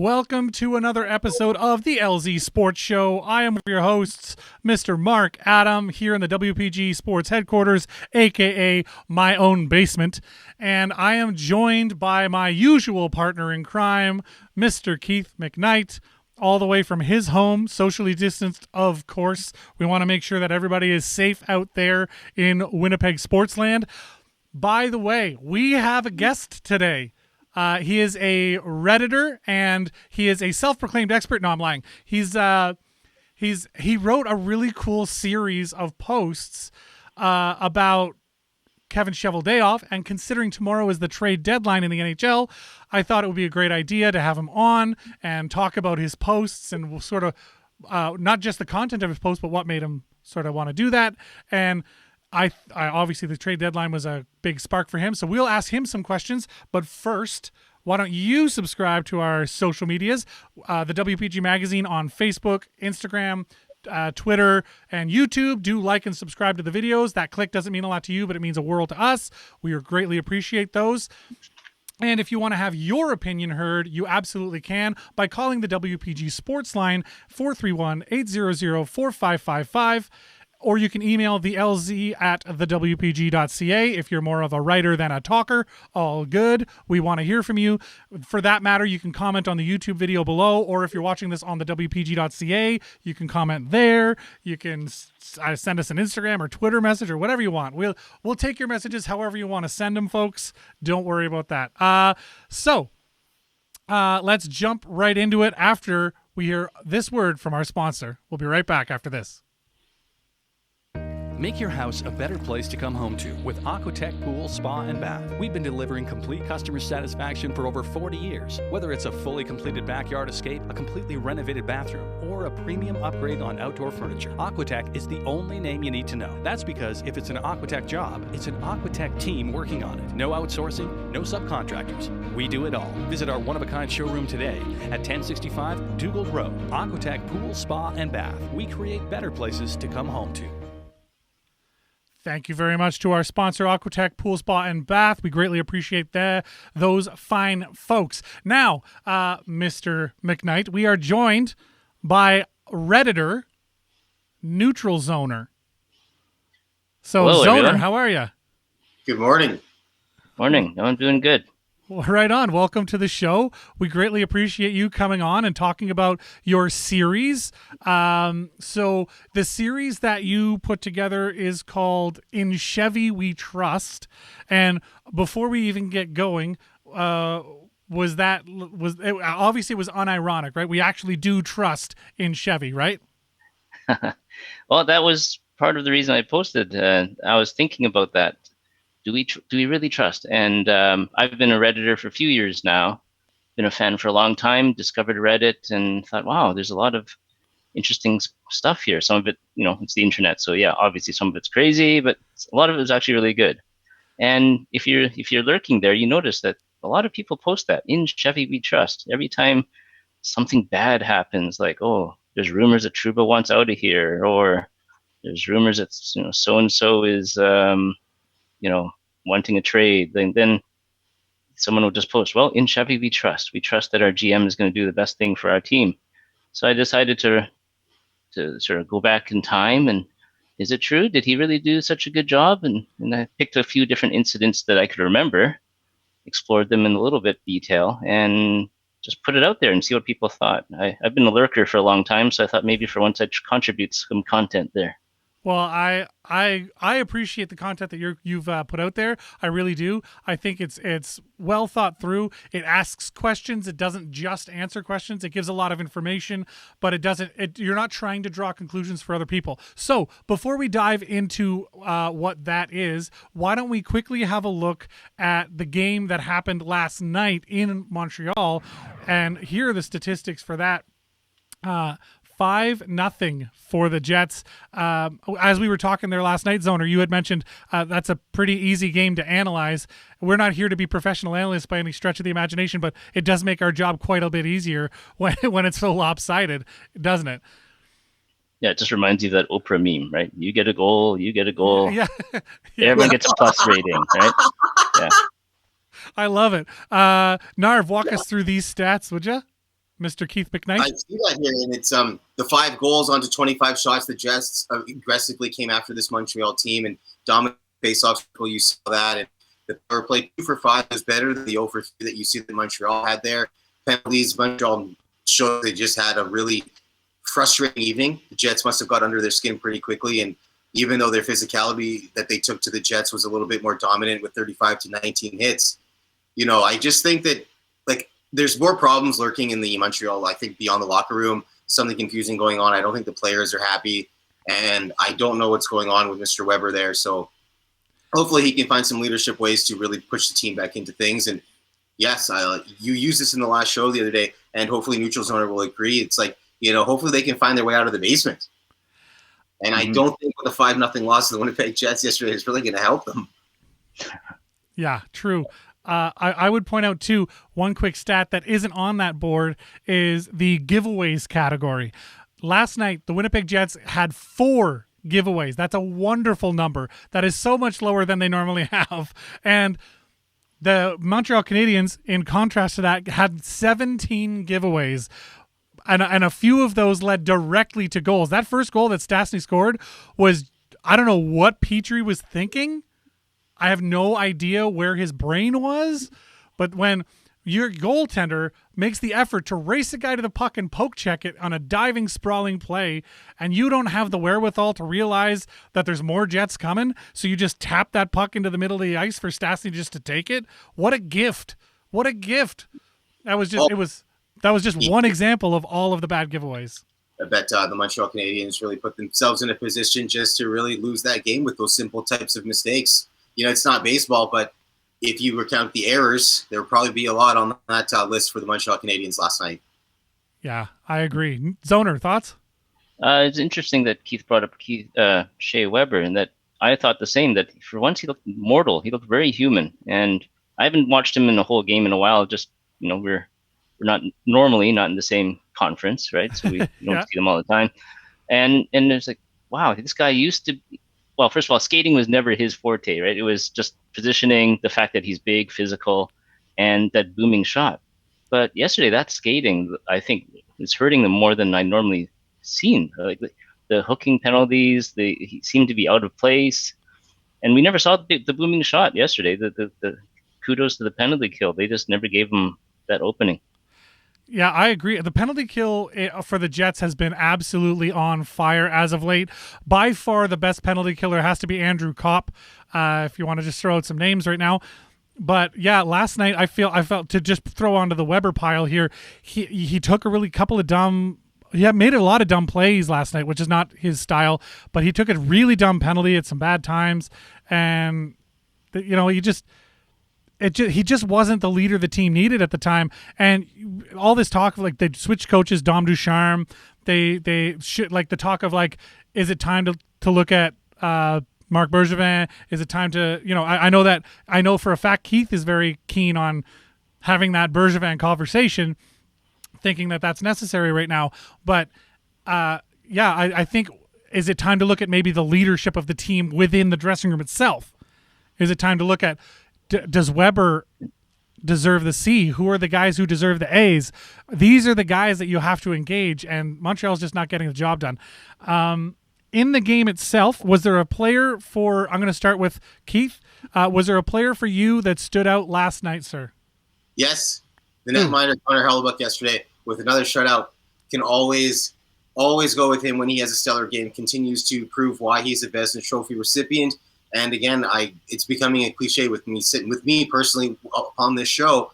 Welcome to another episode of the LZ Sports Show. I am your hosts, Mr. Mark Adam, here in the WPG Sports headquarters, aka my own basement, and I am joined by my usual partner in crime, Mr. Keith McKnight, all the way from his home, socially distanced, of course. We want to make sure that everybody is safe out there in Winnipeg Sportsland. By the way, we have a guest today. He is a Redditor and he is a self-proclaimed expert. No, I'm lying. He wrote a really cool series of posts about Kevin Cheveldayoff, and considering tomorrow is the trade deadline in the NHL, I thought it would be a great idea to have him on and talk about his posts and we'll sort of not just the content of his posts, but what made him sort of want to do that. And I obviously the trade deadline was a big spark for him, so we'll ask him some questions. But first, why don't you subscribe to our social medias, the WPG Magazine on Facebook, Instagram, Twitter, and YouTube. Do like and subscribe to the videos. That click doesn't mean a lot to you, but it means a world to us. We greatly appreciate those. And if you want to have your opinion heard, you absolutely can by calling the WPG Sports line 431-800-4555. Or you can email the LZ at thewpg.ca if you're more of a writer than a talker. All good. We want to hear from you. For that matter, you can comment on the YouTube video below, or if you're watching this on the wpg.ca, you can comment there. You can send us an Instagram or Twitter message or whatever you want. We'll take your messages however you want to send them, folks. Don't worry about that. Let's jump right into it after we hear this word from our sponsor. We'll be right back after this. Make your house a better place to come home to with Aquatech Pool, Spa, and Bath. We've been delivering complete customer satisfaction for over 40 years. Whether it's a fully completed backyard escape, a completely renovated bathroom, or a premium upgrade on outdoor furniture, Aquatech is the only name you need to know. That's because if it's an Aquatech job, it's an Aquatech team working on it. No outsourcing, no subcontractors. We do it all. Visit our one-of-a-kind showroom today at 1065 Dugald Road. Aquatech Pool, Spa, and Bath. We create better places to come home to. Thank you very much to our sponsor, Aquatech Pool Spa and Bath. We greatly appreciate those fine folks. Now, Mr. McKnight, we are joined by Redditor, NeutralZoner. So, hello, Zoner, everyone. how are you? Good morning. Morning. I'm doing good. Well, right on. Welcome to the show. We greatly appreciate you coming on and talking about your series. So the series that you put together is called In Chevy We Trust. And before we even get going, obviously it was unironic, right? We actually do trust in Chevy, right? Well, that was part of the reason I posted. I was thinking about that. Do we really trust? And I've been a Redditor for a few years now. Been a fan for a long time. Discovered Reddit and thought, wow, there's a lot of interesting stuff here. Some of it, it's the internet, so yeah, obviously some of it's crazy, but a lot of it is actually really good. And if you're lurking there, you notice that a lot of people post that in Chevy We Trust. Every time something bad happens, like there's rumors that Trouba wants out of here, or there's rumors that so and so is wanting a trade, then someone will just post, well, in Chevy we trust. We trust that our GM is going to do the best thing for our team. So I decided to sort of go back in time and is it true? Did he really do such a good job? And I picked a few different incidents that I could remember, explored them in a little bit detail, and just put it out there and see what people thought. I've been a lurker for a long time, so I thought maybe for once I'd contribute some content there. Well, I appreciate the content that you've put out there. I really do. I think it's well thought through. It asks questions. It doesn't just answer questions. It gives a lot of information, but you're not trying to draw conclusions for other people. So before we dive into what that is, why don't we quickly have a look at the game that happened last night in Montreal and here are the statistics for that. 5-0 for the Jets. As we were talking there last night, Zoner, you had mentioned that's a pretty easy game to analyze. We're not here to be professional analysts by any stretch of the imagination, but it does make our job quite a bit easier when it's so lopsided, doesn't it? Yeah, it just reminds you of that Oprah meme, right? You get a goal, you get a goal. Yeah. Everyone gets a plus rating, right? Yeah. I love it. Narv, walk us through these stats, would you? Mr. Keith I McKnight? see that here, and it's the 5 goals onto 25 shots. The Jets aggressively came after this Montreal team and dominated faceoffs. You saw that, and the power play 2 for 5 was better than the 0 for 3 that you see that Montreal had there. Penalties, Montreal showed they just had a really frustrating evening. The Jets must have got under their skin pretty quickly, and even though their physicality that they took to the Jets was a little bit more dominant with 35 to 19 hits, I just think that there's more problems lurking in the Montreal, I think, beyond the locker room. Something confusing going on. I don't think the players are happy, and I don't know what's going on with Mr. Weber there. So hopefully he can find some leadership ways to really push the team back into things. And yes, you used this in the last show the other day, and hopefully NeutralZoner will agree. It's hopefully they can find their way out of the basement. And I don't think with a 5-0 loss to the Winnipeg Jets yesterday is really going to help them. Yeah, true. I would point out, too, one quick stat that isn't on that board is the giveaways category. Last night, the Winnipeg Jets had 4 giveaways. That's a wonderful number. That is so much lower than they normally have. And the Montreal Canadiens, in contrast to that, had 17 giveaways. And a few of those led directly to goals. That first goal that Stastny scored was, I don't know what Petrie was thinking. I have no idea where his brain was, but when your goaltender makes the effort to race a guy to the puck and poke check it on a diving, sprawling play, and you don't have the wherewithal to realize that there's more Jets coming, so you just tap that puck into the middle of the ice for Stastny just to take it. What a gift! What a gift! That was just one example of all of the bad giveaways. I bet the Montreal Canadiens really put themselves in a position just to really lose that game with those simple types of mistakes. It's not baseball, but if you recount the errors, there would probably be a lot on that list for the Montreal Canadiens last night. Yeah, I agree. Zoner, thoughts? It's interesting that Keith brought up Shea Weber, and that I thought the same, that for once he looked mortal. He looked very human. And I haven't watched him in the whole game in a while. Just, we're not normally not in the same conference, right? So we don't see them all the time. And it's like, wow, this guy used to – well, first of all, skating was never his forte, right? It was just positioning, the fact that he's big, physical, and that booming shot. But yesterday, that skating, I think, is hurting them more than I normally seen. Like the hooking penalties, he seemed to be out of place, and we never saw the booming shot yesterday. The kudos to the penalty kill. They just never gave him that opening. Yeah, I agree. The penalty kill for the Jets has been absolutely on fire as of late. By far, the best penalty killer has to be Andrew Kopp, if you want to just throw out some names right now. But yeah, last night I felt to just throw onto the Weber pile here. He took a couple of dumb. He made a lot of dumb plays last night, which is not his style. But he took a really dumb penalty at some bad times, and he just wasn't the leader the team needed at the time. And all this talk of they switched coaches, Dom Ducharme, they should the talk of is it time to look at Marc Bergevin? Is it time to I know for a fact Keith is very keen on having that Bergevin conversation, thinking that that's necessary right now. But I think, is it time to look at maybe the leadership of the team within the dressing room itself? Is it time to look at, does Weber deserve the C? Who are the guys who deserve the A's? These are the guys that you have to engage, and Montreal's just not getting the job done. In the game itself, was there a player for, I'm going to start with Keith, was there a player for you that stood out last night, sir? Yes. The netminder, Connor Hellebuyck, yesterday with another shutout, can always go with him when he has a stellar game, continues to prove why he's the Vezina Trophy recipient. And again, it's becoming a cliche with me personally on this show,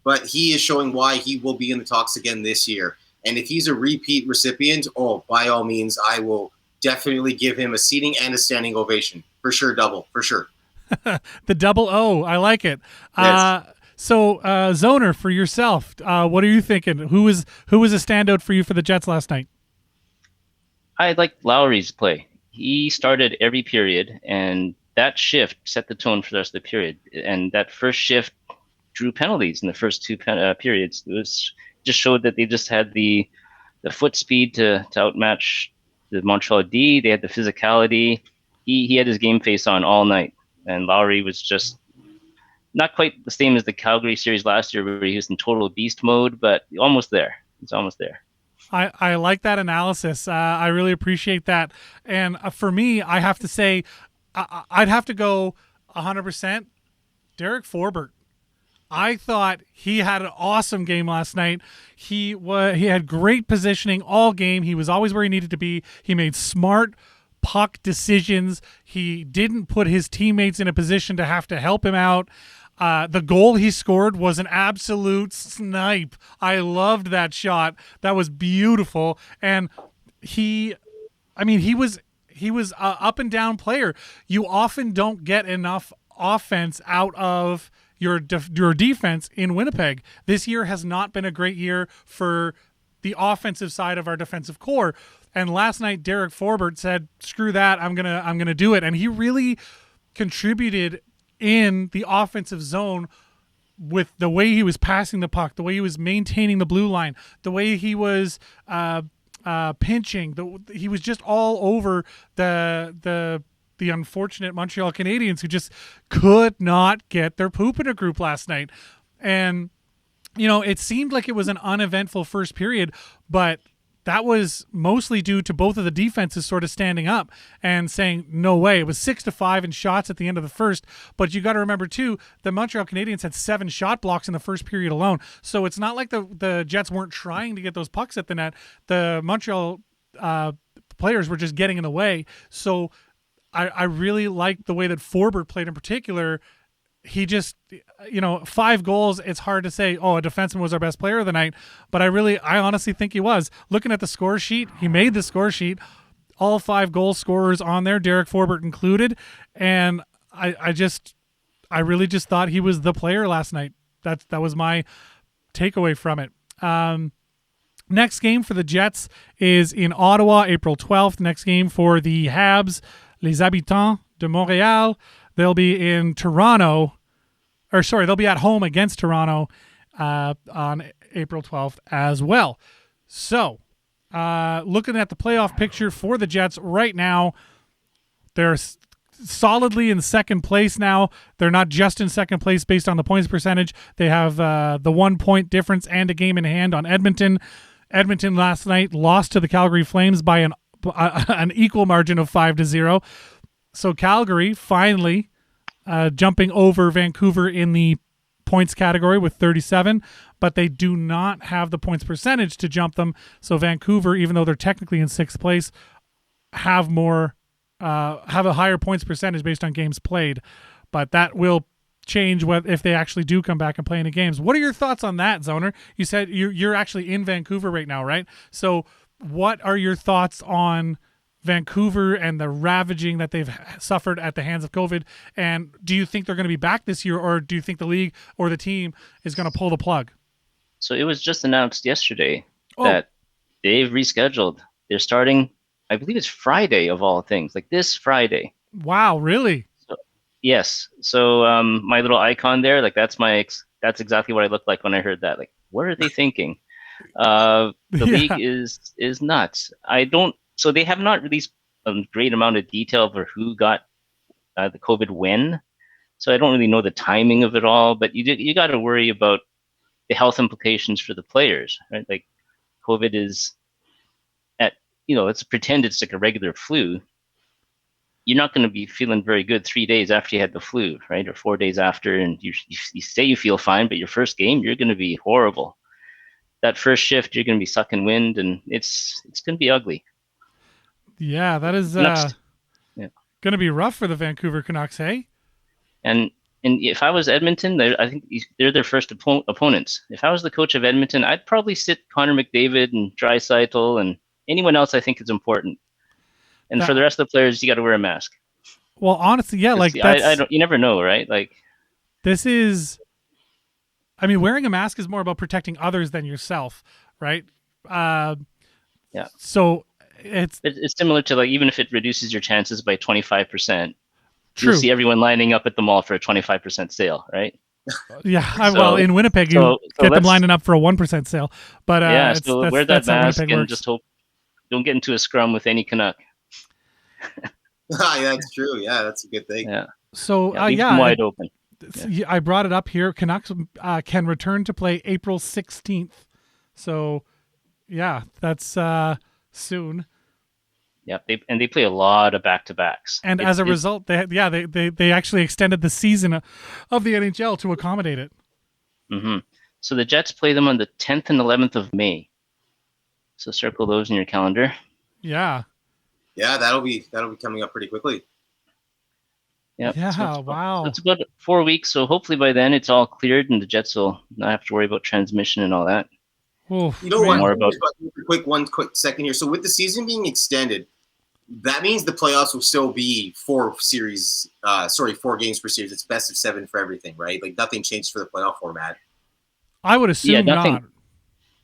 but he is showing why he will be in the talks again this year. And if he's a repeat recipient, by all means, I will definitely give him a seating and a standing ovation. For sure, double, for sure. The double O, I like it. Yes. So, Zoner, for yourself, what are you thinking? Who was a standout for you for the Jets last night? I liked Lowry's play. He started every period, and that shift set the tone for the rest of the period. And that first shift drew penalties in the first two periods. It just showed that they just had the foot speed to outmatch the Montreal D. They had the physicality. He had his game face on all night. And Lowry was just not quite the same as the Calgary series last year where he was in total beast mode, but almost there. It's almost there. I like that analysis. I really appreciate that. And for me, I have to say, I'd have to go 100% Derek Forbert. I thought he had an awesome game last night. He had great positioning all game. He was always where he needed to be. He made smart puck decisions. He didn't put his teammates in a position to have to help him out. The goal he scored was an absolute snipe. I loved that shot. That was beautiful. And he was a up and down player. You often don't get enough offense out of your defense in Winnipeg. This year has not been a great year for the offensive side of our defensive core. And last night, Derek Forbert said, "Screw that! I'm gonna do it." And he really contributed in the offensive zone with the way he was passing the puck, the way he was maintaining the blue line, the way he was pinching. He was just all over the unfortunate Montreal Canadiens, who just could not get their poop in a group last night. And, it seemed like it was an uneventful first period, but that was mostly due to both of the defenses sort of standing up and saying, no way. It was 6-5 in shots at the end of the first. But you got to remember, too, the Montreal Canadiens had 7 shot blocks in the first period alone. So it's not like the Jets weren't trying to get those pucks at the net. The Montreal players were just getting in the way. So I really liked the way that Forbert played in particular. He just, 5 goals, it's hard to say, a defenseman was our best player of the night. But I honestly think he was. Looking at the score sheet, he made the score sheet. All 5 goal scorers on there, Derek Forbert included. And I really just thought he was the player last night. That was my takeaway from it. Next game for the Jets is in Ottawa, April 12th. Next game for the Habs, Les Habitants de Montréal. They'll be in Toronto, they'll be at home against Toronto on April 12th as well. So, looking at the playoff picture for the Jets right now, they're solidly in second place now. They're not just in second place based on the points percentage. They have the 1 point difference and a game in hand on Edmonton. Edmonton last night lost to the Calgary Flames by an equal margin of 5-0. So Calgary finally jumping over Vancouver in the points category with 37, but they do not have the points percentage to jump them. So Vancouver, even though they're technically in 6th place, have a higher points percentage based on games played. But that will change if they actually do come back and play in the games. What are your thoughts on that, Zoner? You said you're actually in Vancouver right now, right? So what are your thoughts on Vancouver and the ravaging that they've suffered at the hands of COVID? And do you think they're going to be back this year, or do you think the league or the team is going to pull the plug? So it was just announced yesterday that they've rescheduled. They're starting, I believe it's Friday of all things, like this Friday. Wow, really? So, yes. So my little icon there, like that's exactly what I looked like when I heard that. Like, what are they thinking? The league is nuts. So they have not released a great amount of detail for who got the COVID when. So I don't really know the timing of it all, but you got to worry about the health implications for the players, right? Like COVID is let's pretend it's like a regular flu. You're not going to be feeling very good 3 days after you had the flu, right? Or 4 days after, and you say you feel fine, but your first game, you're going to be horrible. That first shift, you're going to be sucking wind, and it's going to be ugly. Yeah, that is going to be rough for the Vancouver Canucks, hey? And if I was Edmonton, I think they're their first opponents. If I was the coach of Edmonton, I'd probably sit Connor McDavid and Draisaitl and anyone else I think is important. And for the rest of the players, you got to wear a mask. Well, honestly, yeah, like you never know, right? Like this is, wearing a mask is more about protecting others than yourself, right? Yeah. So it's similar to, like, even if it reduces your chances by 25%, true. You'll see everyone lining up at the mall for a 25% sale, right? Yeah, well, in Winnipeg, you get them lining up for a 1% sale. But so wear that mask and just hope don't get into a scrum with any Canuck. Yeah, that's true. Yeah, that's a good thing. Yeah. So leave them wide open. I brought it up here. Canucks can return to play April 16th. So Yeah, that's soon. Yeah, they play a lot of back-to-backs. And as a result, they actually extended the season of the NHL to accommodate it. Mm-hmm. So the Jets play them on the 10th and 11th of May. So circle those in your calendar. Yeah. Yeah, that'll be coming up pretty quickly. Yep. Yeah. Wow. So it's about 4 weeks. So hopefully by then it's all cleared and the Jets will not have to worry about transmission and all that. Oof, you know what? More about one quick second here. So with the season being extended, that means the playoffs will still be 4 games per series. It's best of 7 for everything, right? Like nothing changed for the playoff format. I would assume not.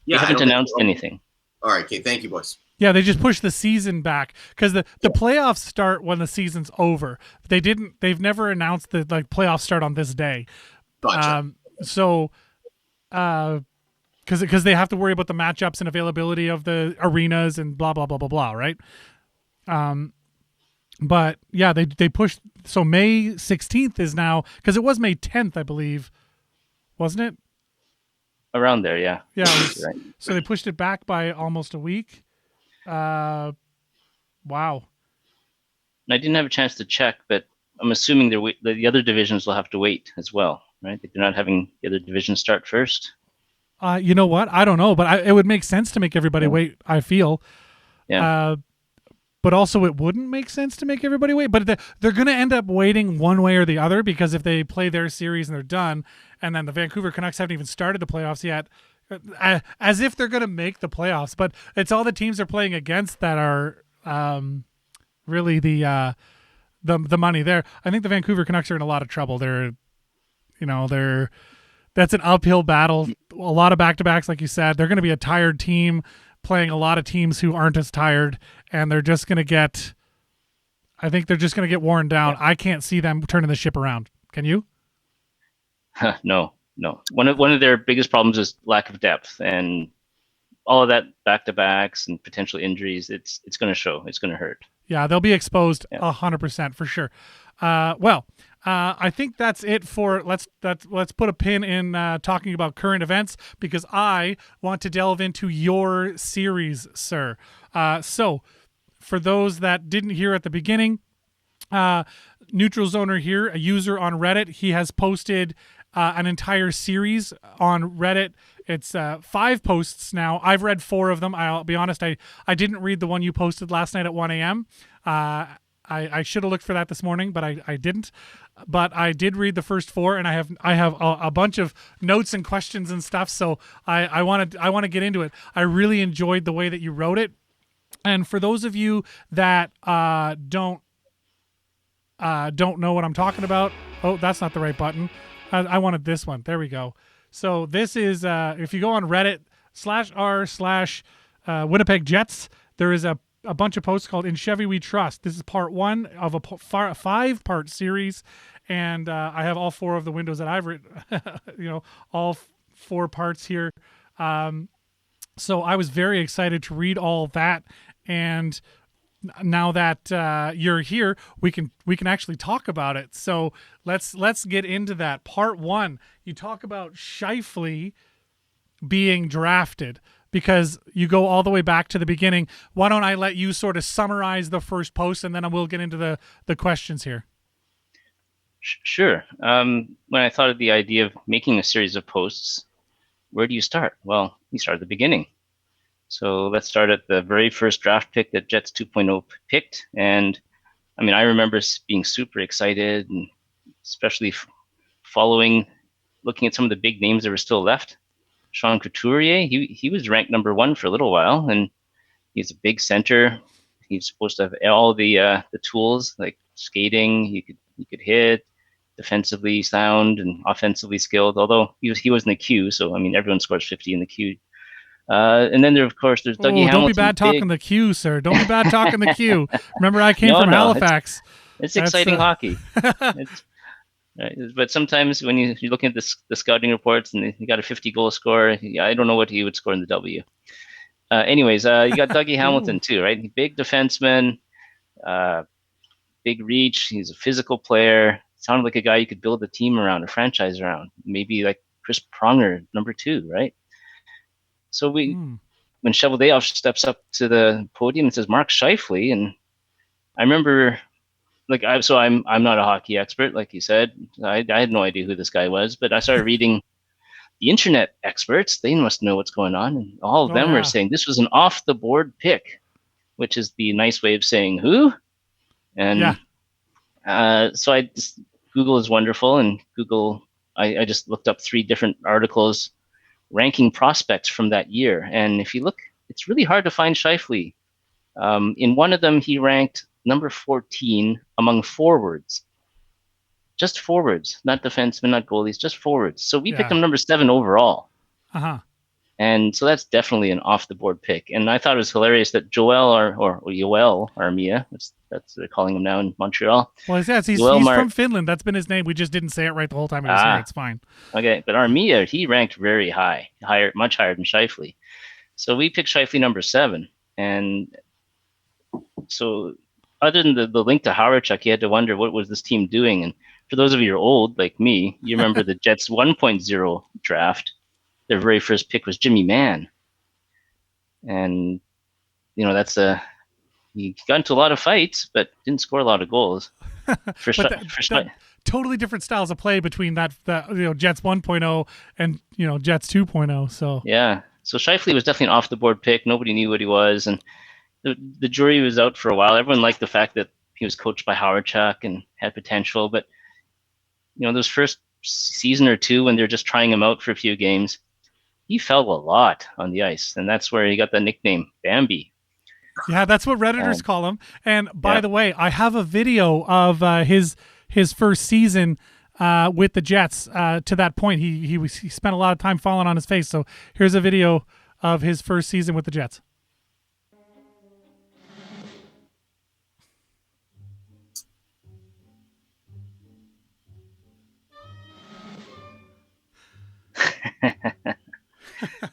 They haven't announced anything. All right, okay. Thank you, boys. Yeah, they just pushed the season back because the playoffs start when the season's over. They've never announced the playoffs start on this day. Gotcha. Because they have to worry about the matchups and availability of the arenas and blah blah blah blah blah, right? But yeah, they pushed. So May 16th is now, because it was May 10th, I believe, wasn't it? Around there, yeah. Yeah. Right. So they pushed it back by almost a week. Wow. I didn't have a chance to check, but I'm assuming the other divisions will have to wait as well, right? They're not having the other divisions start first. You know what? I don't know, but it would make sense to make everybody wait, I feel. Yeah. But also it wouldn't make sense to make everybody wait. But they're going to end up waiting one way or the other, because if they play their series and they're done, and then the Vancouver Canucks haven't even started the playoffs yet, as if they're going to make the playoffs. But it's all the teams they're playing against that are really the money there. I think the Vancouver Canucks are in a lot of trouble. That's an uphill battle. A lot of back-to-backs, like you said. They're going to be a tired team playing a lot of teams who aren't as tired, and they're just going to get worn down. I can't see them turning the ship around. Can you? No. One of their biggest problems is lack of depth, and all of that back-to-backs and potential injuries. It's going to show. It's going to hurt. Yeah, they'll be exposed 100% for sure. I think that's it for let's put a pin in talking about current events, because I want to delve into your series, sir. So for those that didn't hear at the beginning, NeutralZoner here, a user on Reddit, he has posted an entire series on Reddit. It's 5 posts now. I've read 4 of them. I'll be honest, I didn't read the one you posted last night at 1 a.m. I should have looked for that this morning, but I didn't. But I did read the first 4, and I have a bunch of notes and questions and stuff. So I want to get into it. I really enjoyed the way that you wrote it. And for those of you that don't know what I'm talking about, oh, that's not the right button. I wanted this one. There we go. So this is if you go on Reddit /r/Winnipeg Jets, there is a bunch of posts called "In Chevy We Trust." This is part 1 of a 5-part series, and I have all 4 of the windows that I've written. All 4 parts here. So I was very excited to read all that, and now that you're here, we can actually talk about it. So let's get into that. Part 1, you talk about Scheifele being drafted, because you go all the way back to the beginning. Why don't I let you sort of summarize the first post, and then we'll get into the questions here. Sure. When I thought of the idea of making a series of posts, where do you start? Well, you start at the beginning. So let's start at the very first draft pick that Jets 2.0 picked. And I mean, I remember being super excited, and especially looking at some of the big names that were still left. Sean Couturier, he was ranked number 1 for a little while, and he's a big center. He's supposed to have all the tools, like skating. He could hit, defensively sound, and offensively skilled. Although he was in the queue, so I mean everyone scores 50 in the queue. And then there's Dougie Hamilton. Don't be bad talking the queue, sir. Don't be bad talking the queue. Remember, I came from Halifax. It's exciting hockey. Right. But sometimes when you're looking at the scouting reports and he got a 50-goal score, I don't know what he would score in the W. Anyways, you got Dougie Hamilton too, right? Big defenseman, big reach. He's a physical player. Sounded like a guy you could build a team around, a franchise around. Maybe like Chris Pronger, number 2, right? So when when Cheveldayoff steps up to the podium and says Mark Scheifele, and I remember, like, I'm not a hockey expert, like you said. I had no idea who this guy was, but I started reading the internet experts. They must know what's going on, and all of them were saying this was an off the board pick, which is the nice way of saying who. And so I just, Google is wonderful, and Google, I just looked up 3 different articles ranking prospects from that year. And if you look, it's really hard to find Scheifele. In one of them, he ranked number 14 among forwards. Just forwards, not defensemen, not goalies, just forwards. So we picked him number 7 overall. And so that's definitely an off-the-board pick. And I thought it was hilarious that Joel Armia, that's what they're calling him now in Montreal. Well, he's from Finland. That's been his name. We just didn't say it right the whole time he was here. It's fine. Okay, but Armia, he ranked very high, much higher than Scheifele. So we picked Scheifele number 7. And so other than the link to Howardchuk, you had to wonder, what was this team doing? And for those of you who are old, like me, you remember the Jets 1.0 draft. Their very first pick was Jimmy Mann. And, he got into a lot of fights, but didn't score a lot of goals. Totally different styles of play between that Jets 1.0 and, Jets 2.0. So yeah. So Scheifele was definitely an off-the-board pick. Nobody knew what he was. And the jury was out for a while. Everyone liked the fact that he was coached by Howardchuk and had potential. But, those first season or two when they're just trying him out for a few games, he fell a lot on the ice, and that's where he got the nickname Bambi. Yeah, that's what Redditors call him. And by the way, I have a video of his first season with the Jets. To that point, he spent a lot of time falling on his face. So here's a video of his first season with the Jets.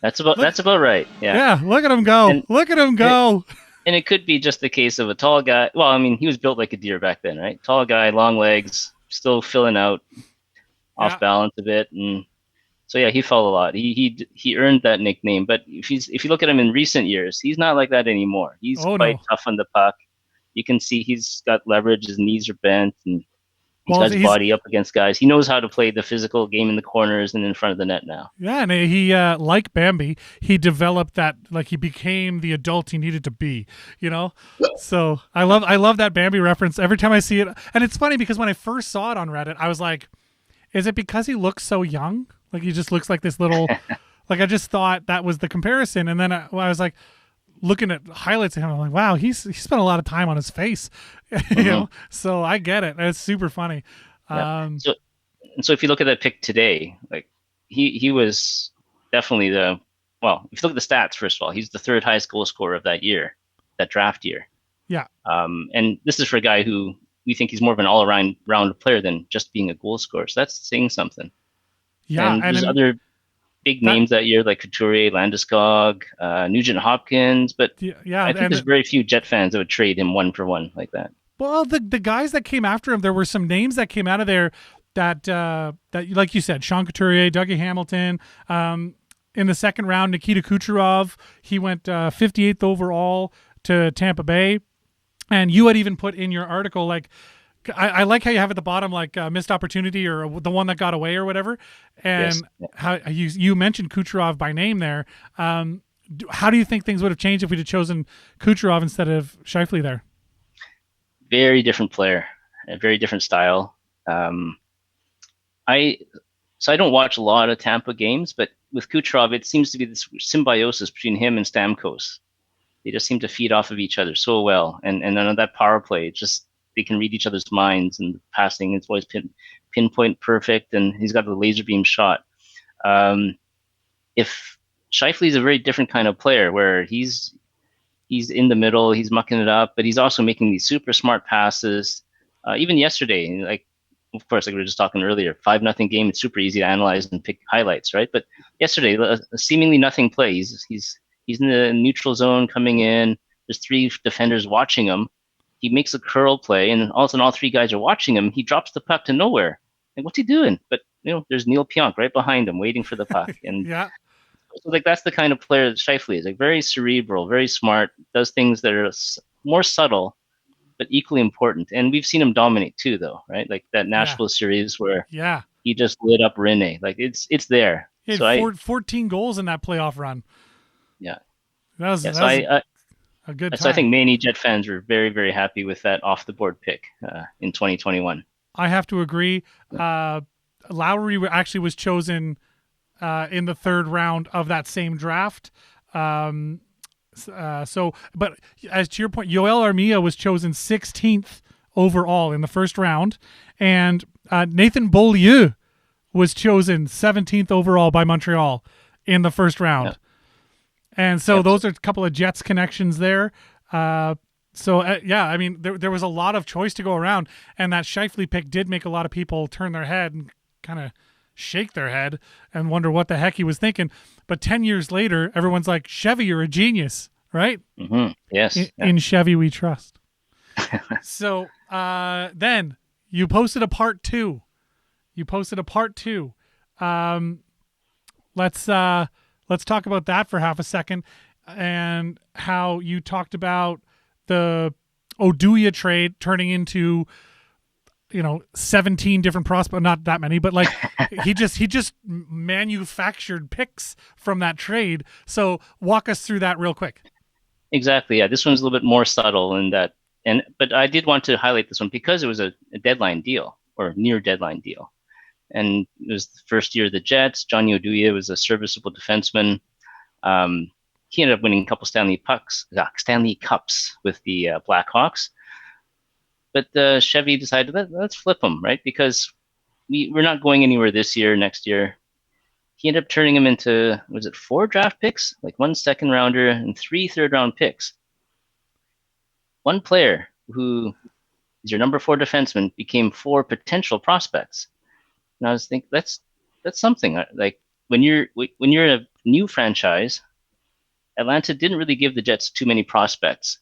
That's about right. Yeah. Look at him go. Look at him go. And it could be just the case of a tall guy. Well, I mean, he was built like a deer back then, right? Tall guy, long legs, still filling out, off balance a bit, and so he fell a lot. He earned that nickname. But if you look at him in recent years, he's not like that anymore. He's quite tough on the puck. You can see he's got leverage. His knees are bent, and he's got his body up against guys. He knows how to play the physical game in the corners and in front of the net now. Yeah, and he, like Bambi, he developed that, like he became the adult he needed to be, So I love that Bambi reference every time I see it. And it's funny because when I first saw it on Reddit, I was like, is it because he looks so young? Like he just looks like this little, like I just thought that was the comparison. And then I was like, looking at highlights of him, I'm like, wow, he spent a lot of time on his face, So I get it. It's super funny. So if you look at that pick today, like he was definitely if you look at the stats, first of all, he's the 3rd highest goal scorer of that year, that draft year. Yeah. And this is for a guy who we think he's more of an all-around player than just being a goal scorer. So that's saying something. Yeah. And there's other big names that year, like Couturier, Landeskog, Nugent Hopkins, but I think there's very few Jet fans that would trade him 1-for-1 like that. Well, the guys that came after him, there were some names that came out of there that like you said, Sean Couturier, Dougie Hamilton. In the second round, Nikita Kucherov, he went 58th overall to Tampa Bay. And you had even put in your article, like, I like how you have at the bottom, like missed opportunity or the one that got away or whatever. And how you mentioned Kucherov by name there. How do you think things would have changed if we'd have chosen Kucherov instead of Scheifele there? Very different player, a very different style. I don't watch a lot of Tampa games, but with Kucherov, it seems to be this symbiosis between him and Stamkos. They just seem to feed off of each other so well. And on that power play, they can read each other's minds, and the passing is always pinpoint perfect, and he's got the laser beam shot. If Scheifele is a very different kind of player, where he's in the middle, he's mucking it up, but he's also making these super smart passes. Even yesterday, like, of course, like we were just talking earlier, 5-0 game, it's super easy to analyze and pick highlights, right? But yesterday, a seemingly nothing play. He's in the neutral zone coming in. There's 3 defenders watching him. He makes a curl play, and all of a sudden all 3 guys are watching him. He drops the puck to nowhere. Like, what's he doing? But there's Neil Pionk right behind him, waiting for the puck. And So like that's the kind of player that Scheifele is, like very cerebral, very smart, does things that are more subtle but equally important. And we've seen him dominate too, though, right? Like that Nashville series where he just lit up Rene. Like it's there. He had 14 goals in that playoff run. Yeah, that was a good time. So I think many Jet fans were very, very happy with that off the board pick in 2021. I have to agree. Lowry actually was chosen in the third round of that same draft. But as to your point, Yoel Armia was chosen 16th overall in the first round, and Nathan Beaulieu was chosen 17th overall by Montreal in the first round. Yeah. And so those are a couple of Jets connections there. I mean, there was a lot of choice to go around, and that Scheifele pick did make a lot of people turn their head and kind of shake their head and wonder what the heck he was thinking. But 10 years later, everyone's like, Chevy, you're a genius, right? Mm-hmm. Yes. In Chevy We Trust. So then you posted a part two. Let's talk about that for half a second, and how you talked about the Oduya trade turning into, 17 different prospects, not that many, but like he just manufactured picks from that trade. So walk us through that real quick. Exactly. Yeah. This one's a little bit more subtle in that. But I did want to highlight this one because it was a deadline deal or near deadline deal. And it was the first year of the Jets. Johnny Oduya was a serviceable defenseman. He ended up winning a couple Stanley Cups with the Blackhawks. But Chevy decided, let's flip him, right? Because we're not going anywhere this year, next year. He ended up turning him into, 4 draft picks? Like 1 second rounder and 3 third round picks. One player who is your number 4 defenseman became 4 potential prospects. And I was thinking, that's something. Like when you're a new franchise, Atlanta didn't really give the Jets too many prospects.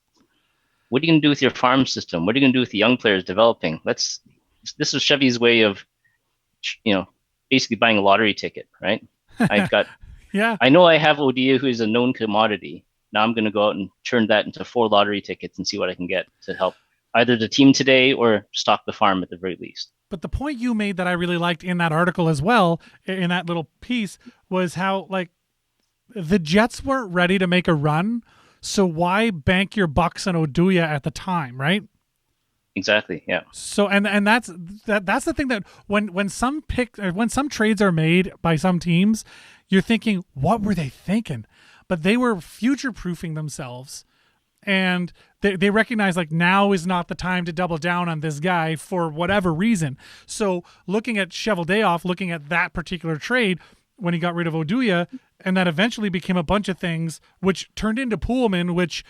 What are you going to do with your farm system? What are you going to do with the young players developing? This is Chevy's way of, basically buying a lottery ticket, right? I've got, I know I have Oduya, who is a known commodity. Now I'm going to go out and turn that into 4 lottery tickets and see what I can get to help either the team today or stock the farm at the very least. But the point you made that I really liked in that article as well, in that little piece, was how like the Jets weren't ready to make a run. So why bank your bucks on Oduya at the time, right? Exactly. Yeah. So and that's the thing, that when some trades are made by some teams, you're thinking, what were they thinking? But they were future-proofing themselves, and they recognize like now is not the time to double down on this guy for whatever reason. So looking at Cheveldayoff, looking at that particular trade when he got rid of Oduya, and that eventually became a bunch of things, which turned into Poolman, which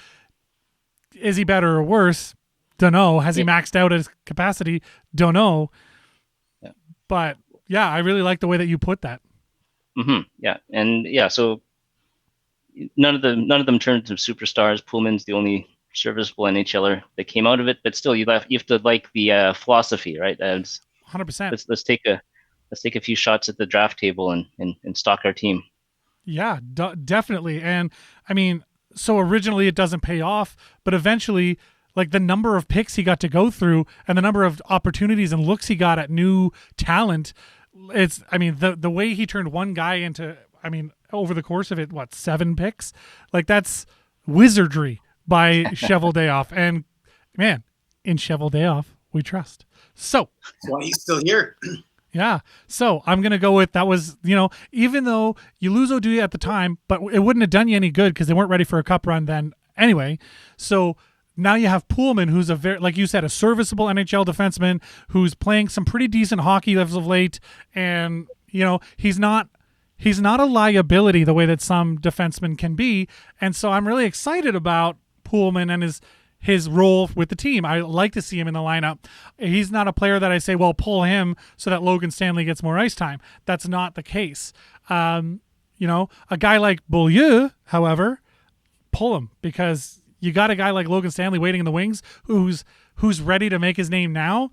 is he better or worse? Don't know. Has he maxed out his capacity? Don't know. Yeah. But yeah, I really like the way that you put that. Mm-hmm. Yeah. And yeah, so none of them turned into superstars. Poolman's the only serviceable NHLer that came out of it, but still you have to like the philosophy, right? 100%. Let's take a few shots at the draft table and stock our team. Yeah, definitely. And I mean, so originally it doesn't pay off, but eventually, like the number of picks he got to go through and the number of opportunities and looks he got at new talent, the way he turned one guy into, over the course of it, 7 picks? Like that's wizardry by Cheveldayoff. And man, in Cheveldayoff, we trust. So that's why he's still here. Yeah. So I'm going to go with that was, even though you lose Oduya at the time, but it wouldn't have done you any good because they weren't ready for a cup run then anyway. So now you have Poolman, who's a very, like you said, a serviceable NHL defenseman who's playing some pretty decent hockey as of late. And, he's not a liability the way that some defensemen can be. And so I'm really excited about Poolman and his role with the team. I like to see him in the lineup. He's not a player that I say, well, pull him so that Logan Stanley gets more ice time. That's not the case. A guy like Beaulieu, however, pull him because you got a guy like Logan Stanley waiting in the wings who's ready to make his name now.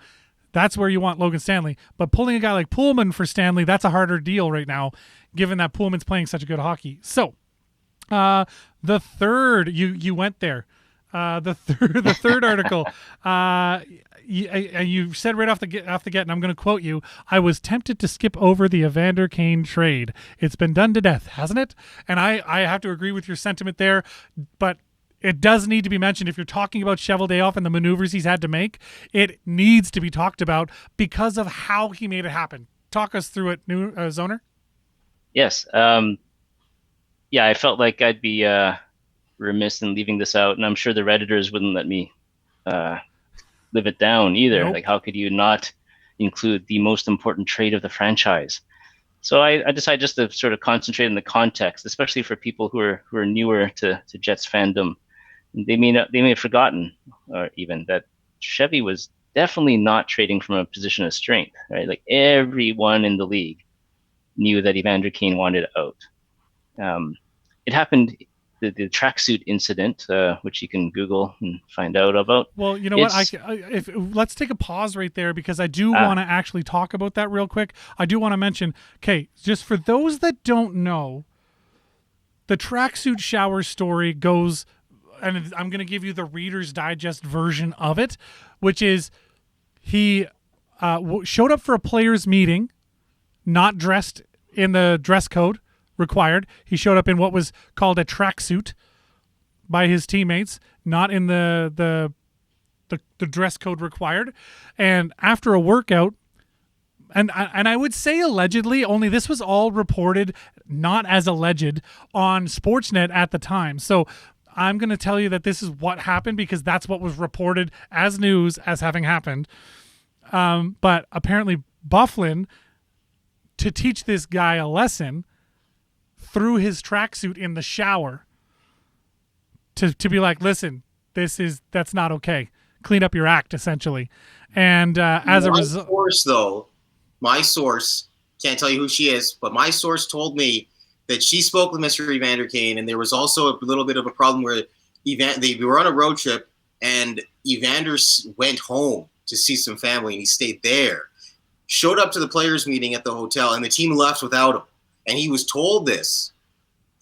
That's where you want Logan Stanley. But pulling a guy like Pullman for Stanley, that's a harder deal right now, given that Pullman's playing such a good hockey. So, the third, you went there. The third article, you said right off the get, and I'm going to quote you, I was tempted to skip over the Evander Kane trade. It's been done to death, hasn't it? And I have to agree with your sentiment there, but it does need to be mentioned. If you're talking about Cheveldayoff and the maneuvers he's had to make, it needs to be talked about because of how he made it happen. Talk us through it, Zoner. Yes. Yeah, I felt like I'd be remiss in leaving this out, and I'm sure the Redditors wouldn't let me live it down either. Nope. Like, how could you not include the most important trade of the franchise? So I decided just to sort of concentrate on the context, especially for people who are newer to Jets fandom. They may have forgotten, or even that Chevy was definitely not trading from a position of strength, right? Like, everyone in the league knew that Evander Kane wanted out. It happened. The tracksuit incident, which you can Google and find out about. Well, you know what? Let's take a pause right there because I do want to actually talk about that real quick. I do want to mention, okay, just for those that don't know, the tracksuit shower story goes, and I'm going to give you the Reader's Digest version of it, which is he showed up for a players' meeting, not dressed in the dress code required. He showed up in what was called a tracksuit by his teammates, not in the dress code required. And after a workout, and I would say allegedly, only this was all reported not as alleged on Sportsnet at the time. So I'm going to tell you that this is what happened because that's what was reported as news as having happened. But apparently Bufflin, to teach this guy a lesson, threw his tracksuit in the shower to be like, listen, that's not okay. Clean up your act, essentially. And as a result, my source, can't tell you who she is, but my source told me that she spoke with Mr. Evander Kane, and there was also a little bit of a problem where they were on a road trip, and Evander went home to see some family, and he stayed there. Showed up to the players' meeting at the hotel, and the team left without him. And he was told this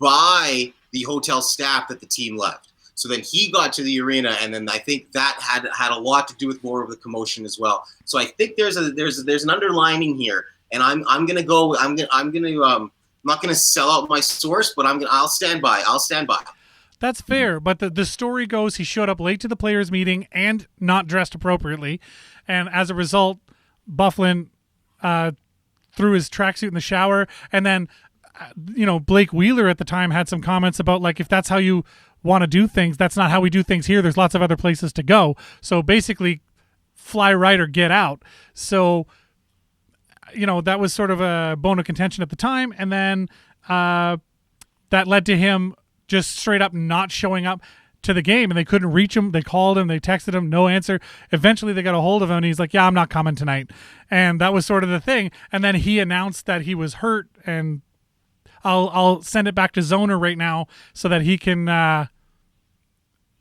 by the hotel staff that the team left. So then he got to the arena, and then I think that had a lot to do with more of the commotion as well. So I think there's an underlining here, and I'm not gonna sell out my source, but I'll stand by. That's fair, but the story goes he showed up late to the players' meeting and not dressed appropriately, and as a result, Bufflin threw his tracksuit in the shower, and then Blake Wheeler at the time had some comments about, like, if that's how you want to do things, that's not how we do things here. There's lots of other places to go. So basically, fly right or get out. So that was sort of a bone of contention at the time, and then that led to him just straight up not showing up to the game, and they couldn't reach him. They called him, they texted him, no answer. Eventually they got a hold of him, and he's like, yeah, I'm not coming tonight. And that was sort of the thing. And then he announced that he was hurt, and I'll send it back to Zoner right now so that he can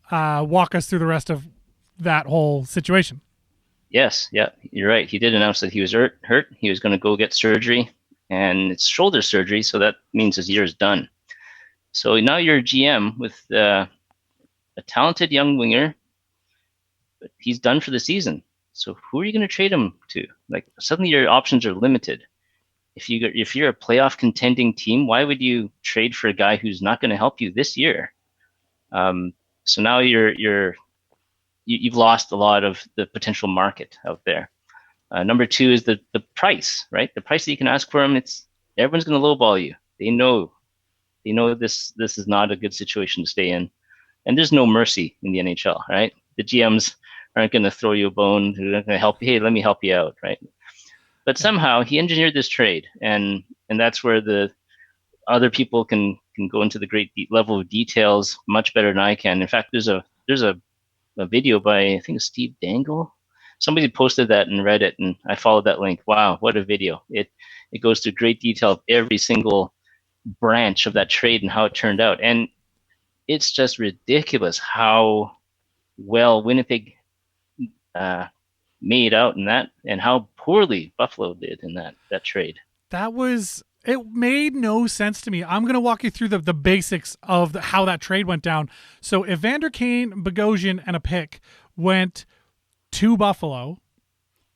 walk us through the rest of that whole situation. Yes, yeah, you're right. He did announce that he was hurt. He was going to go get surgery, and it's shoulder surgery, so that means his year is done. So now you're a GM with a talented young winger, but he's done for the season. So who are you going to trade him to? Like, suddenly your options are limited. If you're a playoff contending team, why would you trade for a guy who's not going to help you this year? So now you've lost a lot of the potential market out there. Number two is the price, right? The price that you can ask for him. Everyone's going to lowball you. They know this is not a good situation to stay in. And there's no mercy in the NHL, right? The GMs aren't going to throw you a bone. They're not going to help you. Hey, let me help you out, right? But somehow he engineered this trade, and that's where the other people can go into the great level of details much better than I can. In fact, there's a video by, I think it's Steve Dangle. Somebody posted that in Reddit, and I followed that link. Wow, what a video! It goes through great detail of every single branch of that trade and how it turned out, and it's just ridiculous how well Winnipeg made out in that, and how poorly Buffalo did in that trade. It made no sense to me. I'm going to walk you through the basics of how that trade went down. So Evander, Kane, Bogosian, and a pick went to Buffalo.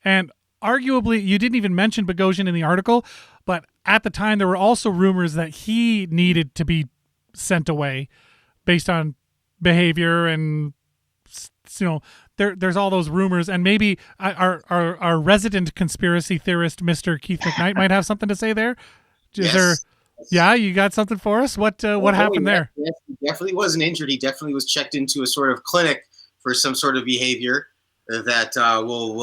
And arguably, you didn't even mention Bogosian in the article, but at the time there were also rumors that he needed to be sent away based on behavior, and there's all those rumors. And maybe our resident conspiracy theorist, Mr. Keith McKnight, might have something to say there. Yes. Yeah, you got something for us? What happened there? Yes, he definitely wasn't injured. He definitely was checked into a sort of clinic for some sort of behavior that we'll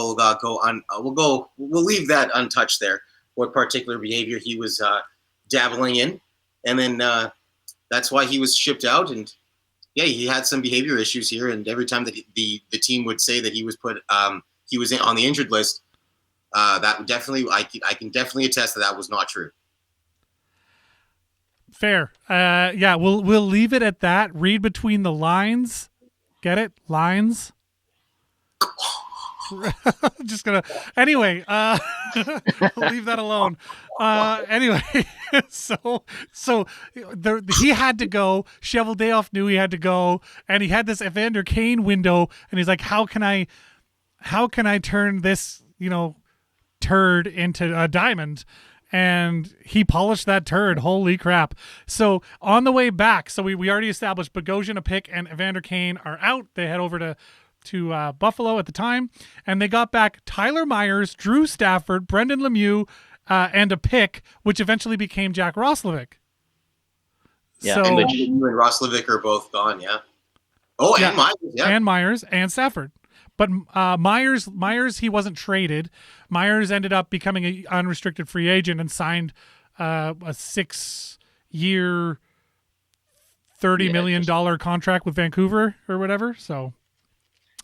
leave that untouched there. What particular behavior he was dabbling in, and then that's why he was shipped out. And yeah, he had some behavior issues here. And every time that the team would say that he was on the injured list, that definitely I can definitely attest that was not true. Fair. Yeah, we'll leave it at that. Read between the lines. Get it? Lines. Just gonna. Anyway, leave that alone. Anyway, so he had to go. Cheveldayoff knew he had to go, and he had this Evander Kane window, and he's like, how can I turn this turd into a diamond? And he polished that turd. Holy crap. So on the way back, so we already established Bogosian, a pick, and Evander Kane are out. They head over to Buffalo at the time, and they got back Tyler Myers, Drew Stafford, Brendan Lemieux, and a pick, which eventually became Jack Roslovic. Yeah, so, and you and Roslovic are both gone, yeah. Oh, and Myers, yeah. And Myers and Stafford. But Myers, he wasn't traded. Myers ended up becoming an unrestricted free agent and signed a 6-year, $30 million contract with Vancouver or whatever. So,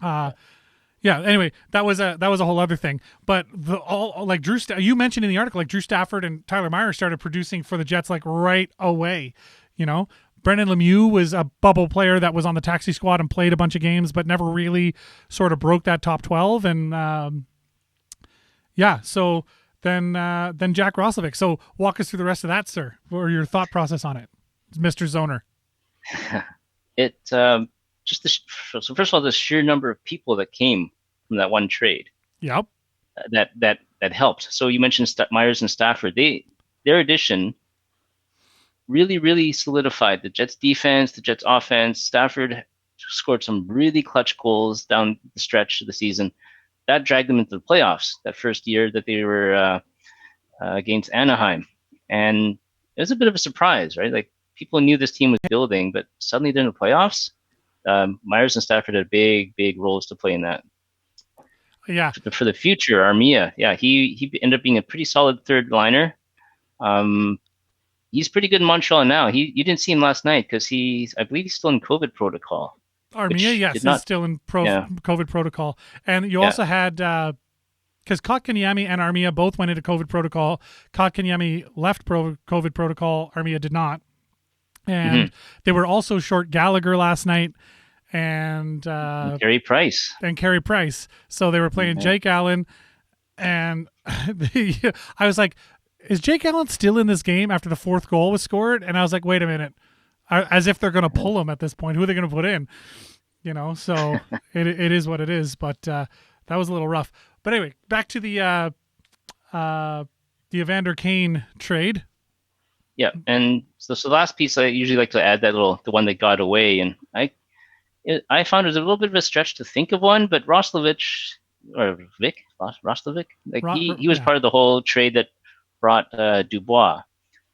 anyway, that was a whole other thing. But you mentioned in the article, like Drew Stafford and Tyler Myers started producing for the Jets like right away. Brendan Lemieux was a bubble player that was on the taxi squad and played a bunch of games, but never really sort of broke that top 12. And so then Jack Roslovic. So walk us through the rest of that, sir, or your thought process on it, Mr. Zoner. So first of all, the sheer number of people that came from that one trade. Yep. That helped. So you mentioned Myers and Stafford. Their addition really, really solidified the Jets defense, the Jets offense. Stafford scored some really clutch goals down the stretch of the season. That dragged them into the playoffs that first year that they were against Anaheim. And it was a bit of a surprise, right? Like, people knew this team was building, but suddenly they're in the playoffs. Myers and Stafford had big, big roles to play in that. Yeah. For the future, Armia, he ended up being a pretty solid third liner. He's pretty good in Montreal now. You didn't see him last night because I believe he's still in COVID protocol. Armia, yes, is still in COVID protocol. And you also had, because Kotkaniemi and Armia both went into COVID protocol. Kotkaniemi left COVID protocol. Armia did not. And they were also short Gallagher last night. And Carey Price. So they were playing Jake Allen. And I was like, is Jake Allen still in this game after the fourth goal was scored? And I was like, wait a minute. As if they're going to pull him at this point. Who are they going to put in? So it is what it is. But that was a little rough. But anyway, back to the Evander Kane trade. Yeah, and so the last piece, I usually like to add the one that got away. And I found it was a little bit of a stretch to think of one, but Roslovic, he was part of the whole trade that brought Dubois,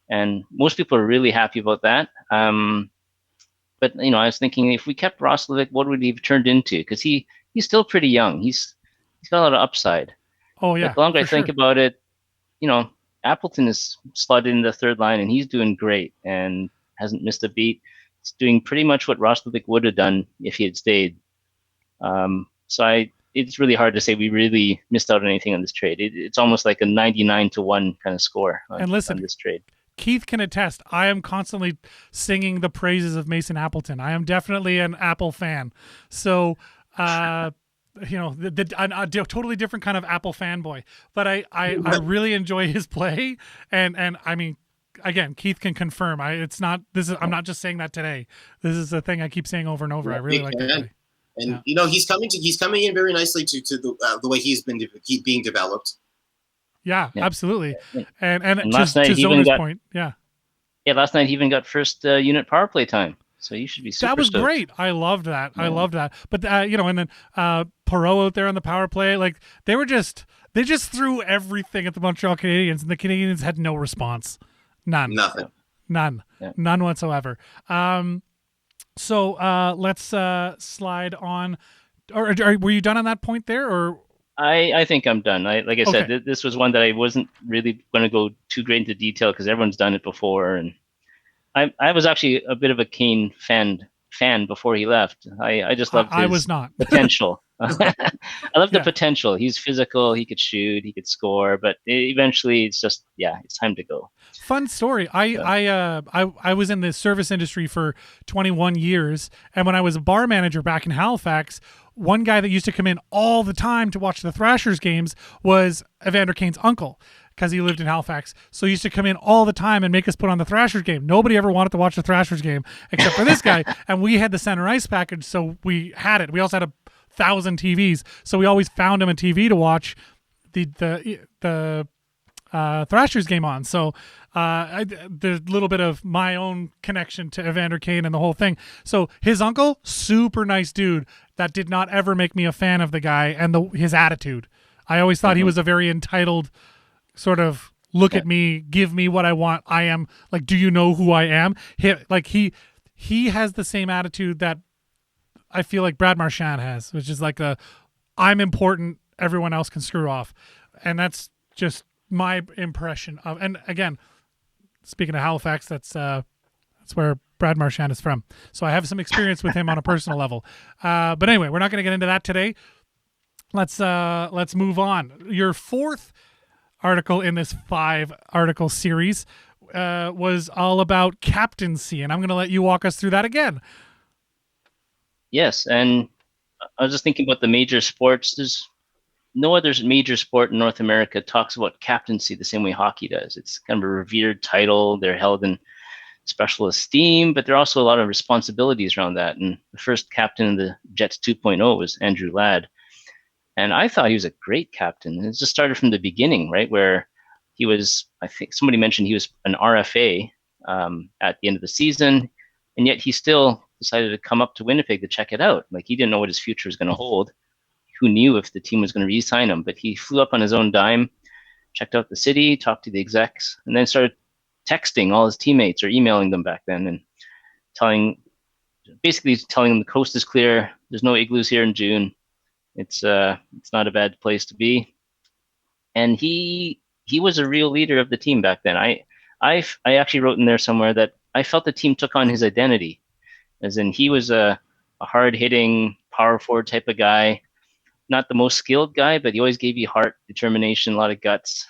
and most people are really happy about that. But I was thinking, if we kept Roslovic, what would he have turned into? Because he's still pretty young. He's got a lot of upside. Oh yeah. But the longer I think about it, Appleton is slotted in the third line, and he's doing great and hasn't missed a beat. He's doing pretty much what Roslovic would have done if he had stayed. It's really hard to say we really missed out on anything on this trade. It's almost like a 99-1 kind of score on this trade. Keith can attest. I am constantly singing the praises of Mason Appleton. I am definitely an Apple fan. So a totally different kind of Apple fanboy. But I really enjoy his play, and I mean, again, Keith can confirm. I'm not just saying that today. This is a thing I keep saying over and over. I really like that play. And he's coming in very nicely to the way he's been being developed. Yeah, absolutely. And last night to Zoner's point, last night he even got first unit power play time. So you should be super That was stoked. great. I loved that. Yeah. I loved that. But and then Perreault out there on the power play, like they just threw everything at the Montreal Canadiens, and the Canadiens had no response. None. Nothing. None. Yeah. None whatsoever. So let's slide on. Or were you done on that point there, or? I think I'm done. Like I said, this was one that I wasn't really going to go too great into detail because everyone's done it before, and I was actually a bit of a Kane fan before he left. I just loved his potential. I love the potential. He's physical. He could shoot. He could score. But eventually, it's just it's time to go. Fun story. I was in the service industry for 21 years, and when I was a bar manager back in Halifax, one guy that used to come in all the time to watch the Thrashers games was Evander Kane's uncle, because he lived in Halifax. So he used to come in all the time and make us put on the Thrashers game. Nobody ever wanted to watch the Thrashers game except for this guy. And we had the center ice package, so we had it. We also had 1,000 TVs, so we always found him a TV to watch the Thrashers game on. So there's a little bit of my own connection to Evander Kane and the whole thing. So his uncle, super nice dude, that did not ever make me a fan of the guy and his attitude. I always thought he was a very entitled sort of look at me, give me what I want. I am like, do you know who I am? He has the same attitude that I feel like Brad Marchand has, which is like I'm important, everyone else can screw off. And that's just my impression of, and again, speaking of Halifax, that's where Brad Marchand is from. So I have some experience with him on a personal level. But anyway, we're not going to get into that today. Let's move on. Your fourth article in this 5-article series was all about captaincy, and I'm going to let you walk us through that again. Yes, and I was just thinking about the major sports. There's no other major sport in North America talks about captaincy the same way hockey does. It's kind of a revered title. They're held in special esteem, but there are also a lot of responsibilities around that. And the first captain of the Jets 2.0 was Andrew Ladd. And I thought he was a great captain. It just started from the beginning, right, where he was, I think somebody mentioned he was an RFA at the end of the season, and yet he still decided to come up to Winnipeg to check it out. Like, he didn't know what his future was going to hold. Who knew if the team was going to re-sign him? But he flew up on his own dime, checked out the city, talked to the execs, and then started texting all his teammates or emailing them back then and basically telling them the coast is clear. There's no igloos here in June. It's not a bad place to be. And he was a real leader of the team back then. I actually wrote in there somewhere that I felt the team took on his identity, as in he was a hard-hitting power forward type of guy. Not the most skilled guy, but he always gave you heart, determination, a lot of guts.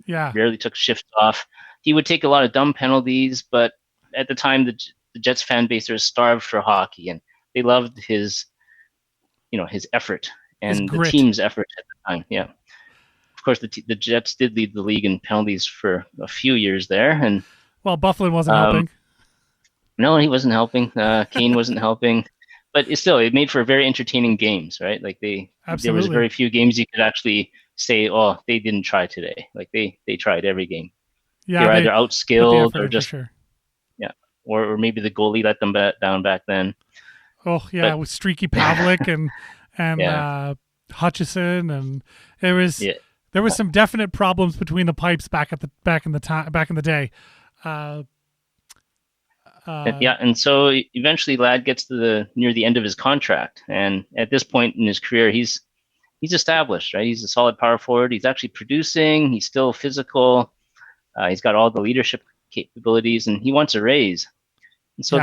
Yeah. Rarely took shifts off. He would take a lot of dumb penalties, but at the time, the Jets fan base was starved for hockey, and they loved his effort and the team's effort at the time. Yeah. Of course, the Jets did lead the league in penalties for a few years there, and Buffalo wasn't helping. No, he wasn't helping. Kane wasn't helping. But it made for very entertaining games, right? Like there was very few games you could actually say, oh, they didn't try today. Like they tried every game. Yeah, they were either outskilled or just, or maybe the goalie let them down back then. Oh yeah, with Streaky Pavlik and Hutchison, and there was some definite problems between the pipes back in the day. And so eventually Ladd gets near the end of his contract, and at this point in his career, he's established, right? He's a solid power forward. He's actually producing. He's still physical. He's got all the leadership capabilities, and he wants a raise. And so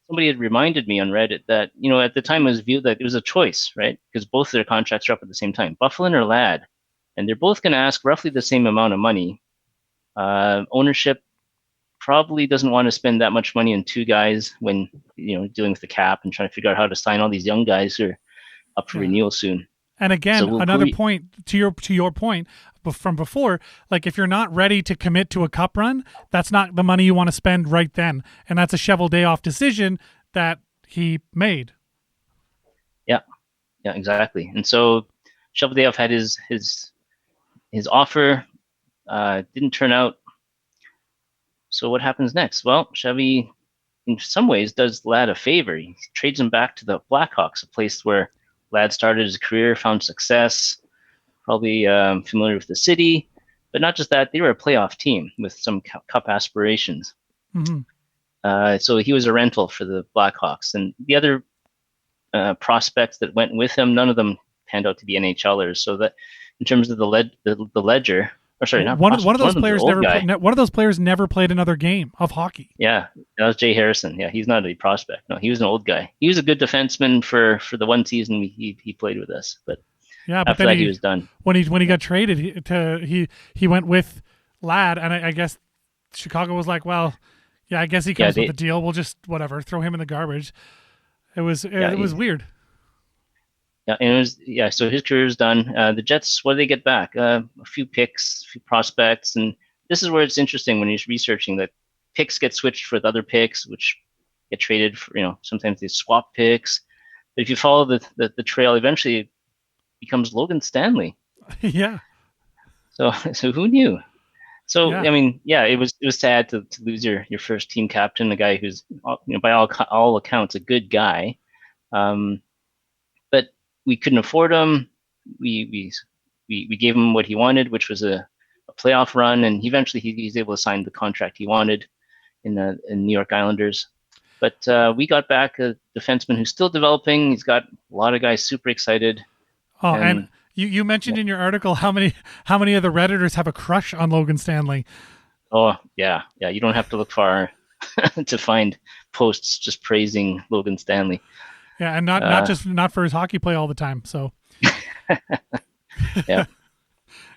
somebody had reminded me on Reddit that at the time it was viewed that it was a choice, right? Because both of their contracts are up at the same time, Byfuglien or Ladd, and they're both going to ask roughly the same amount of money. Ownership probably doesn't want to spend that much money on two guys when dealing with the cap and trying to figure out how to sign all these young guys who are up for renewal soon. And again, So another point to your point from before, like if you're not ready to commit to a cup run, that's not the money you want to spend right then. And that's a Cheveldayoff decision that he made. Yeah, exactly. And so Cheveldayoff had his offer, didn't turn out. So what happens next? Well, Chevy, in some ways, does Ladd a favor. He trades him back to the Blackhawks, a place where Ladd started his career, found success, probably familiar with the city. But not just that, they were a playoff team with some cup aspirations. Mm-hmm. So he was a rental for the Blackhawks. And the other prospects that went with him, none of them panned out to be NHLers. So that in terms of the ledger, or sorry, not one of those players one of those players never played another game of hockey. Yeah, that was Jay Harrison. Yeah, he's not a prospect. No, he was an old guy. He was a good defenseman for the one season he played with us, but after that he was done. When he got traded, he went with Ladd, and I guess Chicago was like, well, yeah, I guess he comes with the deal. We'll just throw him in the garbage. It was weird. Yeah, and so his career is done. The Jets, what do they get back? A few picks, a few prospects, and this is where it's interesting when you're researching that picks get switched with other picks, which get traded for, sometimes they swap picks. But if you follow the trail, eventually it becomes Logan Stanley. Yeah. So who knew? So yeah. I mean, yeah, it was sad to lose your first team captain, a guy who's by all accounts a good guy. But we couldn't afford him. We gave him what he wanted, which was a playoff run, and eventually he's able to sign the contract he wanted in New York Islanders. But we got back a defenseman who's still developing. He's got a lot of guys super excited. Oh, and you mentioned in your article how many of the Redditors have a crush on Logan Stanley. Oh yeah. You don't have to look far to find posts just praising Logan Stanley. Yeah, and not for his hockey play all the time. So yeah,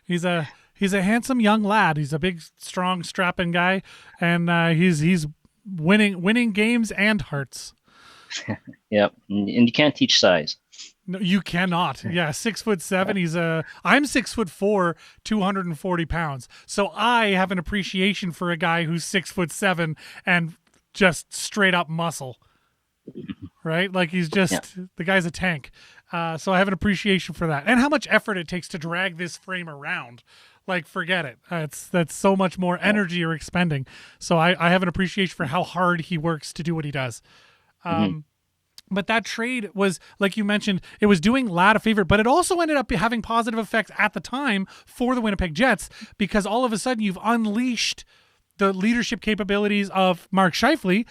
he's a handsome young lad. He's a big, strong, strapping guy, and he's winning games and hearts. Yeah, and you can't teach size. No, you cannot. Yeah, 6'7". I'm 6'4", 240 pounds. So I have an appreciation for a guy who's 6'7" and just straight up muscle. Right? Like he's just the guy's a tank. So I have an appreciation for that, and how much effort it takes to drag this frame around. Like, forget it. That's so much more energy you're expending. So I have an appreciation for how hard he works to do what he does. But that trade was, like you mentioned, it was doing Ladd a favor, but it also ended up having positive effects at the time for the Winnipeg Jets, because all of a sudden you've unleashed the leadership capabilities of Mark Scheifele.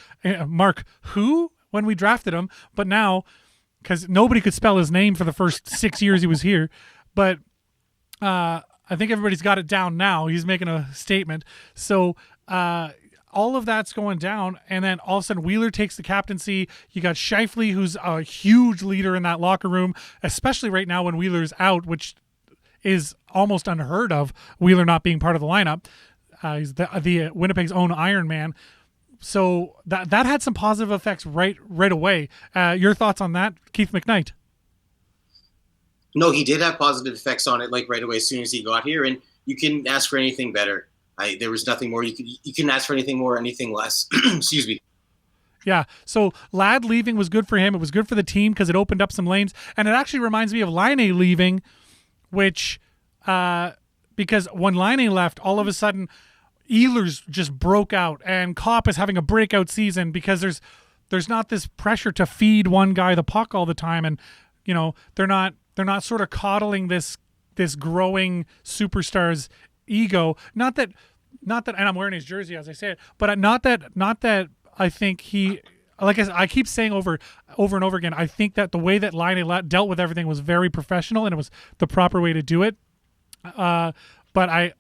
Mark who? When we drafted him, but now, because nobody could spell his name for the first 6 years he was here, but I think everybody's got it down now. He's making a statement. So all of that's going down, and then all of a sudden Wheeler takes the captaincy. You got Scheifele, who's a huge leader in that locker room, especially right now when Wheeler's out, which is almost unheard of, Wheeler not being part of the lineup. He's the Winnipeg's own Iron Man. So that had some positive effects right away. Your thoughts on that, Keith McKnight? No, he did have positive effects on it, like right away as soon as he got here, and you couldn't ask for anything better. There was nothing more you couldn't ask for anything more, anything less. Excuse me. Yeah, so Ladd leaving was good for him. It was good for the team because it opened up some lanes, and it actually reminds me of Laine leaving, which because when Laine left, all of a sudden Ehlers just broke out, and Kopp is having a breakout season because there's not this pressure to feed one guy the puck all the time, and they're not sort of coddling this growing superstar's ego. Not that, and I'm wearing his jersey as I say it, but not that I think he, like I keep saying over and over again, I think that the way that Laine dealt with everything was very professional, and it was the proper way to do it. But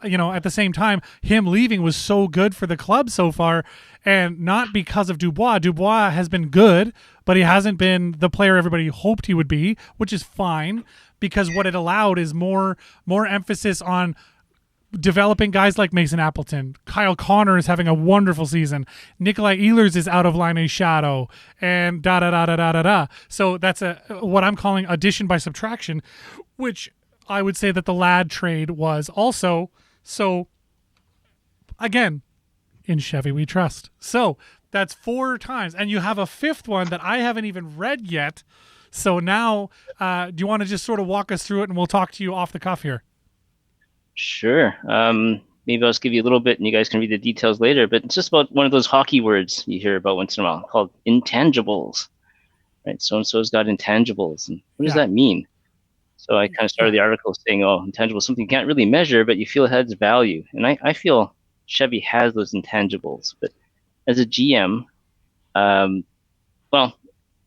at the same time, him leaving was so good for the club so far, and not because of Dubois. Dubois has been good, but he hasn't been the player everybody hoped he would be, which is fine, because what it allowed is more emphasis on developing guys like Mason Appleton. Kyle Connor is having a wonderful season. Nikolai Ehlers is out of line a shadow, and da da da da da da da. So that's what I'm calling addition by subtraction, which I would say that the Ladd trade was also. So again, in Chevy We Trust. So that's 4 times, and you have a 5th one that I haven't even read yet. So now, do you want to just sort of walk us through it, and we'll talk to you off the cuff here? Sure. Maybe I'll just give you a little bit and you guys can read the details later, but it's just about one of those hockey words you hear about once in a while called intangibles, right? So-and-so's got intangibles. And what does that mean? So I kind of started the article saying, oh, intangibles, something you can't really measure, but you feel it has value. And I feel Chevy has those intangibles. But as a GM, well,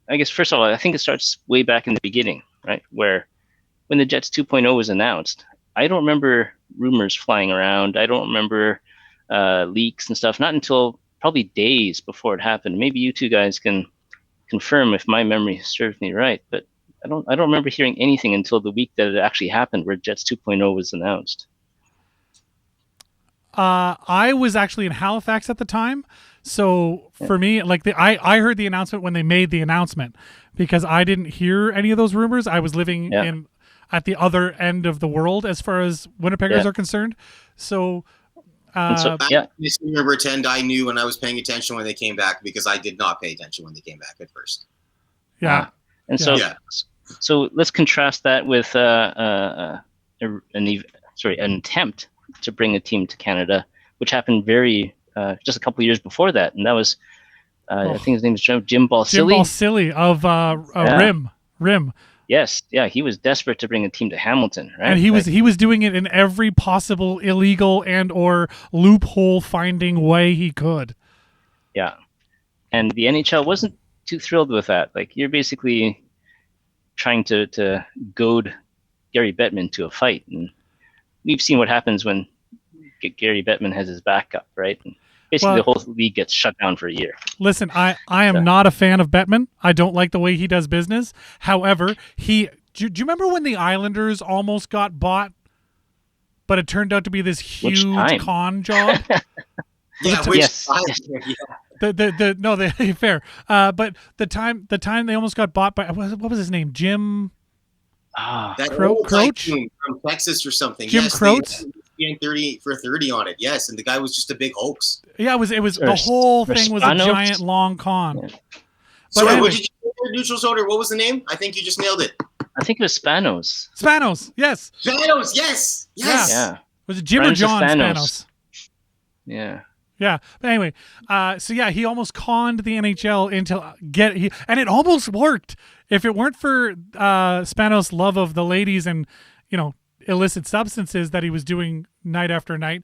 I guess first of all, I think it starts way back in the beginning, right? Where when the Jets 2.0 was announced, I don't remember rumors flying around. I don't remember leaks and stuff, not until probably days before it happened. Maybe you two guys can confirm if my memory serves me right, but I don't remember hearing anything until the week that it actually happened where Jets 2.0 was announced. I was actually in Halifax at the time. So for me, like I heard the announcement when they made the announcement because I didn't hear any of those rumors. I was living at the other end of the world as far as Winnipeggers are concerned. So, I pretend I knew when I was paying attention when they came back because I did not pay attention when they came back at first. Yeah. So let's contrast that with an attempt to bring a team to Canada, which happened just a couple of years before that, and that was I think his name is Jim Balsillie. Jim Balsillie of Rim. Yes, yeah, he was desperate to bring a team to Hamilton, right? And he was doing it in every possible illegal and or loophole finding way he could. Yeah, and the NHL wasn't too thrilled with that. Like you're basically trying to goad Gary Bettman to a fight, and we've seen what happens when Gary Bettman has his back up, right? And basically, the whole league gets shut down for a year. Listen, I am not a fan of Bettman. I don't like the way he does business. However, do you remember when the Islanders almost got bought, but it turned out to be this huge con job? Fair. But the time they almost got bought by what was his name? Jim. Croach from Texas or something. Jim Croach. 30 for 30 on it, yes, and the guy was just a big hoax. Yeah, it was the whole thing was a giant long con. Yeah. Sorry, anyway, what did you say, NeutralZoner? What was the name? I think you just nailed it. I think it was Spanos. Yes. Spanos, yes. Yeah. Was it Jim or John Spanos? Yeah. Yeah, but anyway, he almost conned the NHL and it almost worked. If it weren't for Spanos' love of the ladies and illicit substances that he was doing night after night,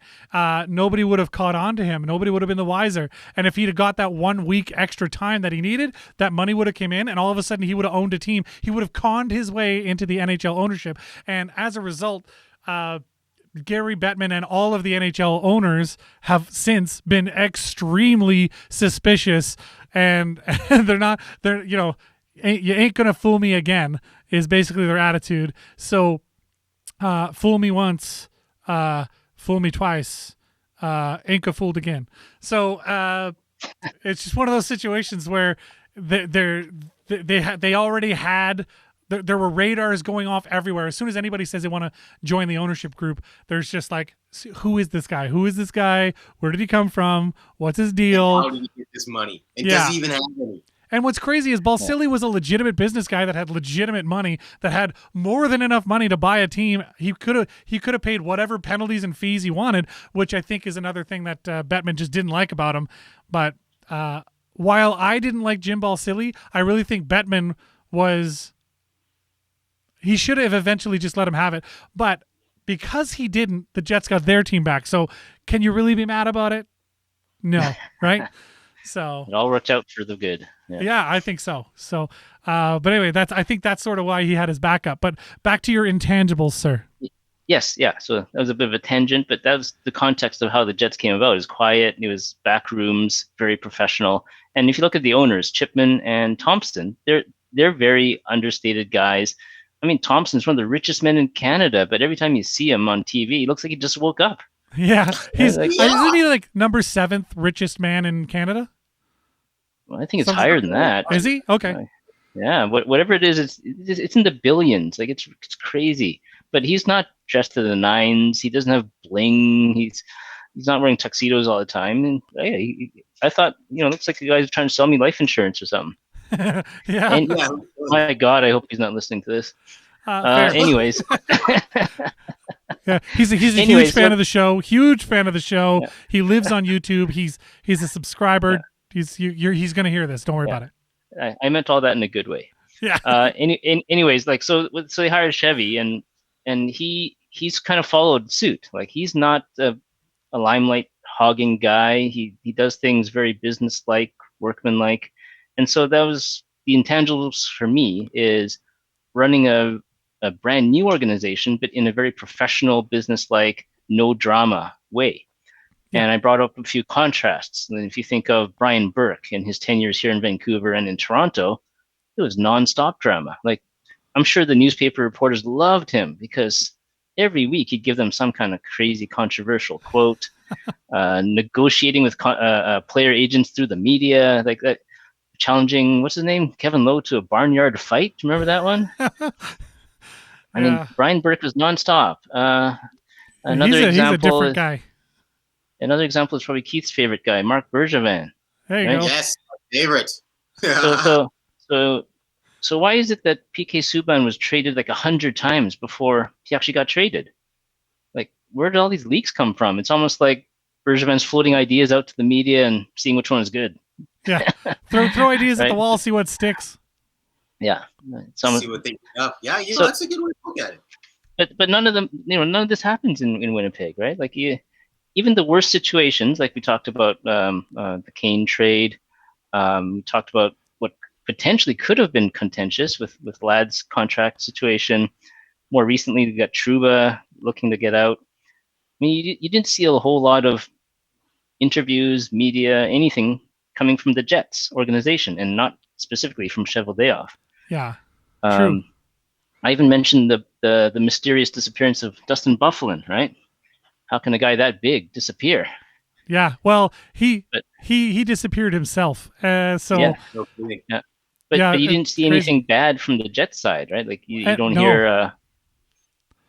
nobody would have caught on to him. Nobody would have been the wiser. And if he'd have got that 1 week extra time that he needed, that money would have come in, and all of a sudden he would have owned a team. He would have conned his way into the NHL ownership. And as a result, Gary Bettman and all of the NHL owners have since been extremely suspicious, and you ain't gonna fool me again is basically their attitude. So fool me once, fool me twice, ain't gonna fooled again. So it's just one of those situations where they already had. There were radars going off everywhere. As soon as anybody says they want to join the ownership group, there's just like, who is this guy? Who is this guy? Where did he come from? What's his deal? How did he get this money? Does he even have any? And what's crazy is Balsillie was a legitimate business guy that had legitimate money, that had more than enough money to buy a team. He could have paid whatever penalties and fees he wanted, which I think is another thing that Bettman just didn't like about him. But while I didn't like Jim Balsillie, I really think Bettman was... He should have eventually just let him have it. But because he didn't, the Jets got their team back. So can you really be mad about it? No, right? So it all worked out for the good. Yeah, I think so. So, but anyway, I think that's sort of why he had his backup. But back to your intangibles, sir. Yes, yeah. So that was a bit of a tangent, but that was the context of how the Jets came about. It was quiet. It was back rooms, very professional. And if you look at the owners, Chipman and Thompson, they're very understated guys. I mean, Thompson's one of the richest men in Canada, but every time you see him on TV, he looks like he just woke up. Yeah, Like, isn't he like number 7th richest man in Canada? well, I think it's Something higher than that. Is he? Okay. Yeah, whatever it is, it's in the billions. Like it's crazy. But he's not dressed to the nines. He doesn't have bling. He's not wearing tuxedos all the time. And I thought, looks like the guy's trying to sell me life insurance or something. Yeah. And my God, I hope he's not listening to this. Anyways. Yeah, he's a huge fan of the show. Huge fan of the show. Yeah. He lives on YouTube. He's a subscriber. Yeah. He's going to hear this. Don't worry about it. I meant all that in a good way. Yeah. Anyways, like so they hired Chevy, and he's kind of followed suit. Like he's not a limelight hogging guy. He does things very business-like, workman-like, and so that was the intangibles for me is running a brand new organization, but in a very professional, business-like, no drama way. Yeah. And I brought up a few contrasts. And if you think of Brian Burke and his 10 years here in Vancouver and in Toronto, it was nonstop drama. Like, I'm sure the newspaper reporters loved him because every week he'd give them some kind of crazy controversial quote, negotiating with player agents through the media, like that, challenging, what's his name? Kevin Lowe to a barnyard fight. Do you remember that one? I mean, Brian Burke was nonstop. He's a different guy. Another example is probably Keith's favorite guy, Mark Bergevin. There you go. Yes, favorite. So why is it that PK Subban was traded like 100 times before he actually got traded? Like, where did all these leaks come from? It's almost like Bergevin's floating ideas out to the media and seeing which one is good. Yeah, throw ideas at the wall, see what sticks. Yeah, see what they pick up. Yeah, so, that's a good way to look at it. But none of them, none of this happens in Winnipeg, right? Like even the worst situations, like we talked about the Kane trade, we talked about what potentially could have been contentious with Ladd's contract situation. More recently, we got Trouba looking to get out. I mean, you didn't see a whole lot of interviews, media, anything coming from the Jets organization, and not specifically from Cheveldayoff. Yeah, true. I even mentioned the mysterious disappearance of Dustin Byfuglien, right? How can a guy that big disappear? Yeah, well, he disappeared himself. But you didn't see anything bad from the Jets side, right? Like you don't hear.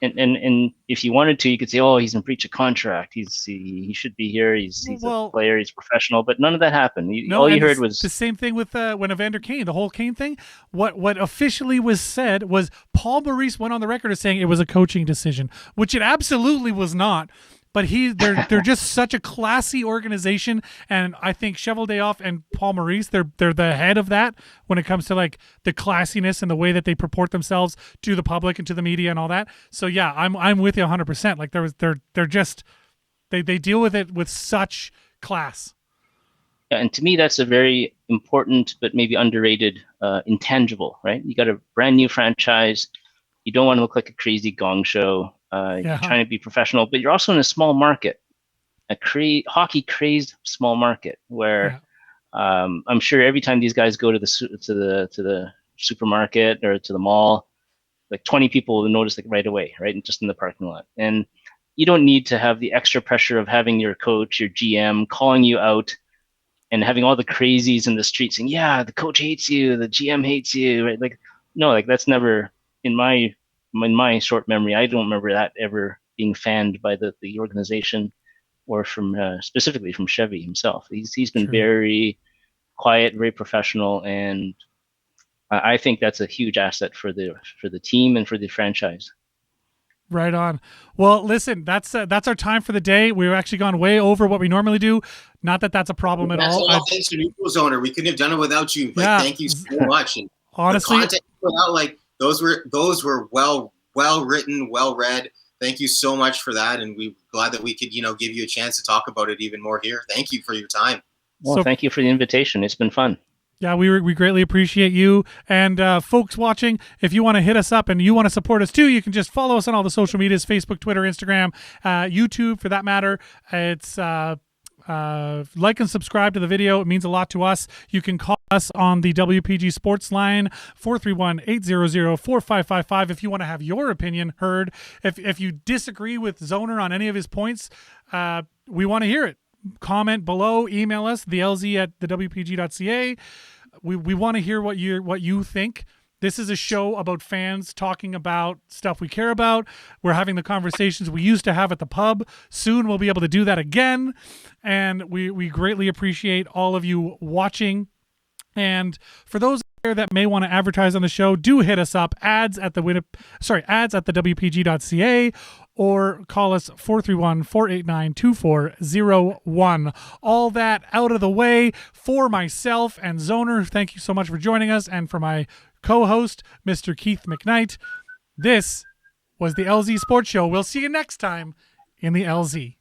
And if you wanted to, you could say, "Oh, he's in breach of contract. He should be here. He's a player. He's professional." But none of that happened. All you heard was the same thing with when Evander Kane, the whole Kane thing. What officially was said was Paul Maurice went on the record as saying it was a coaching decision, which it absolutely was not. But they're just such a classy organization, and I think Cheveldayoff and Paul Maurice they're the head of that when it comes to like the classiness and the way that they purport themselves to the public and to the media and all that. So yeah, I'm with you 100%. Like they're just they deal with it with such class. Yeah, and to me that's a very important but maybe underrated intangible, right? You got a brand new franchise. You don't want to look like a crazy gong show. You're trying to be professional, but you're also in a small market, a hockey-crazed small market where I'm sure every time these guys go to the supermarket or to the mall, like 20 people will notice like right away, right, just in the parking lot. And you don't need to have the extra pressure of having your coach, your GM calling you out and having all the crazies in the street saying, "Yeah, the coach hates you, the GM hates you," right? Like, no, like that's never in my short memory, I don't remember that ever being fanned by the organization or from specifically from Chevy himself. He's been very quiet, very professional, and I think that's a huge asset for the team and for the franchise. Right on. Well, listen, that's our time for the day. We've actually gone way over what we normally do. Not that that's a problem at all. Thanks to NeutralZoner. We couldn't have done it without you. Thank you so much. And honestly, the content you put out, those were well written, well read. Thank you so much for that, and we're glad that we could give you a chance to talk about it even more here. Thank you for your time. Well, thank you for the invitation. It's been fun. Yeah, we greatly appreciate you. And folks watching, if you want to hit us up and you want to support us too, you can just follow us on all the social medias: Facebook, Twitter, Instagram, YouTube, for that matter. It's like and subscribe to the video. It means a lot to us. You can call us on the WPG Sports line, 431-800-4555. If you want to have your opinion heard, if you disagree with Zoner on any of his points, we want to hear it. Comment below, email us, thelz@thewpg.ca. We want to hear what you think. This is a show about fans talking about stuff we care about. We're having the conversations we used to have at the pub. Soon we'll be able to do that again. And we greatly appreciate all of you watching. And for those there that may want to advertise on the show, do hit us up, ads at the wpg.ca, or call us 431-489-2401. All that out of the way. For myself and Zoner, thank you so much for joining us. And for my co-host, Mr. Keith McKnight, this was the LZ Sports Show. We'll see you next time in the LZ.